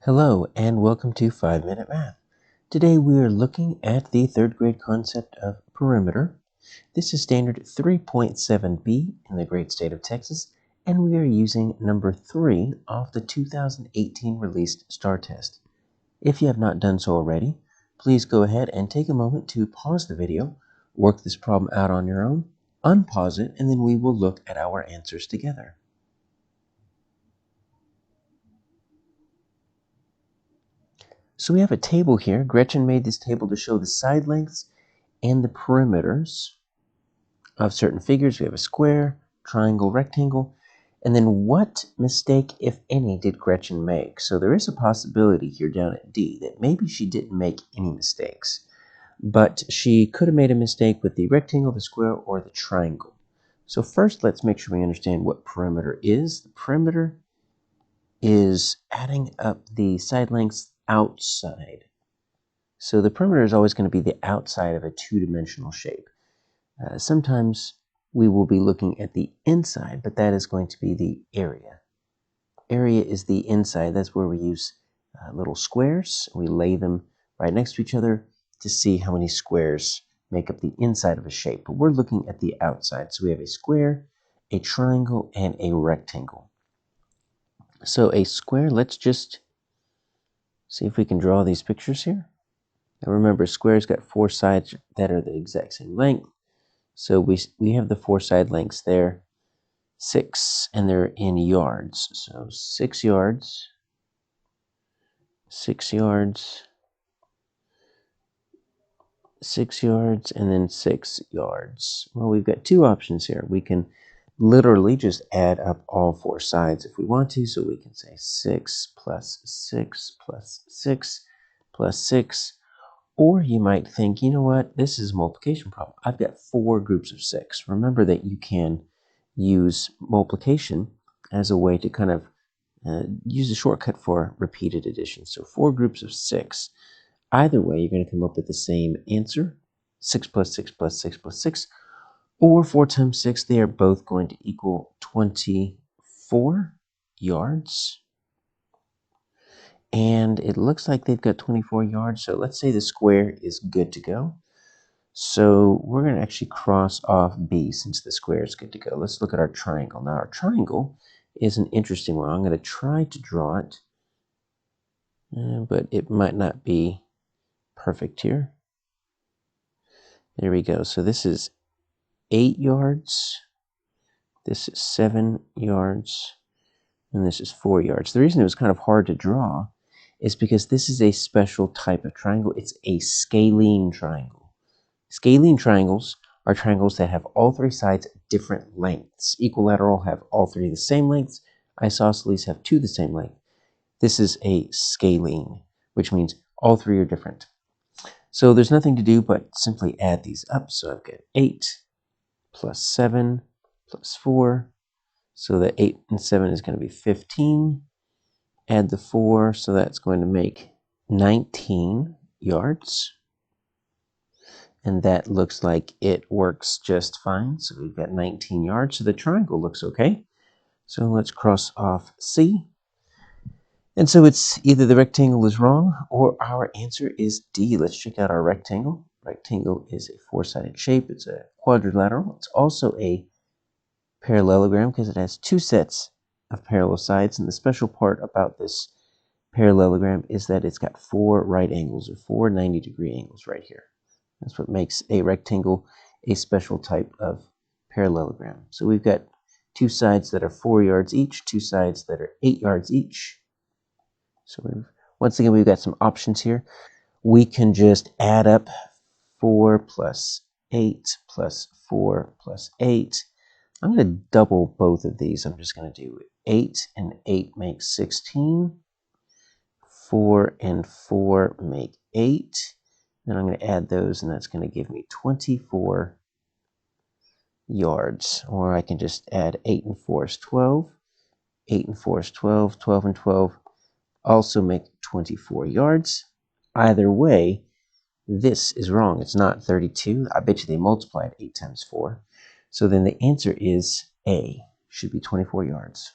Hello and welcome to 5-Minute Math. Today we are looking at the third grade concept of perimeter. This is standard 3.7b in the great state of Texas, and we are using number 3 of the 2018 released STAAR test. If you have not done so already, please go ahead and take a moment to pause the video, work this problem out on your own, unpause it, and then we will look at our answers together. So we have a table here. Gretchen made this table to show the side lengths and the perimeters of certain figures. We have a square, triangle, rectangle, and then what mistake, if any, did Gretchen make? So there is a possibility here down at D that maybe she didn't make any mistakes, but she could have made a mistake with the rectangle, the square, or the triangle. So first, let's make sure we understand what perimeter is. The perimeter is adding up the side lengths outside. So the perimeter is always going to be the outside of a two-dimensional shape. Sometimes we will be looking at the inside, but that is going to be the area. Area is the inside. That's where we use little squares. We lay them right next to each other to see how many squares make up the inside of a shape. But we're looking at the outside. So we have a square, a triangle, and a rectangle. So a square, let's just see if we can draw these pictures here. Now remember, a square's got four sides that are the exact same length. So we have the four side lengths there, 6, and they're in yards. So 6 yards, 6 yards, 6 yards, and then 6 yards. Well, we've got two options here. We can literally just add up all four sides if we want to. So we can say 6 plus 6 plus 6 plus 6. Or you might think, you know what, this is a multiplication problem. I've got 4 groups of 6. Remember that you can use multiplication as a way to kind of use a shortcut for repeated addition. So 4 groups of 6. Either way, you're going to come up with the same answer, 6 plus 6 plus 6 plus 6. Or 4 times 6, they are both going to equal 24 yards. And it looks like they've got 24 yards, so let's say the square is good to go. So we're going to actually cross off B since the square is good to go. Let's look at our triangle. Now our triangle is an interesting one. I'm going to try to draw it, but it might not be perfect here. There we go. So this is 8 yards, this is 7 yards, and this is 4 yards. The reason it was kind of hard to draw is because this is a special type of triangle. It's a scalene triangle. Scalene triangles are triangles that have all 3 sides different lengths. Equilateral have all 3 the same lengths. Isosceles have 2 the same length. This is a scalene, which means all 3 are different. So there's nothing to do but simply add these up. So I've got 8 plus 7 plus 4. So the 8 and 7 is going to be 15. Add the 4, so that's going to make 19 yards. And that looks like it works just fine. So we've got 19 yards. So the triangle looks okay. So let's cross off C. And so it's either the rectangle is wrong or our answer is D. Let's check out our rectangle. Rectangle is a 4-sided shape. It's a quadrilateral. It's also a parallelogram because it has 2 sets of parallel sides, and the special part about this parallelogram is that it's got 4 right angles, or 4 90-degree angles right here. That's what makes a rectangle a special type of parallelogram. So we've got 2 sides that are 4 yards each, 2 sides that are 8 yards each. So once again, we've got some options here. We can just add up 4 plus 8 plus 4 plus 8. I'm going to double both of these. I'm just going to do 8 and 8 make 16. 4 and 4 make 8. Then I'm going to add those, and that's going to give me 24 yards. Or I can just add 8 and 4 is 12. 8 and 4 is 12. 12 and 12 also make 24 yards. Either way, this is wrong. It's not 32. I bet you they multiplied 8 times 4. So then the answer is A, should be 24 yards.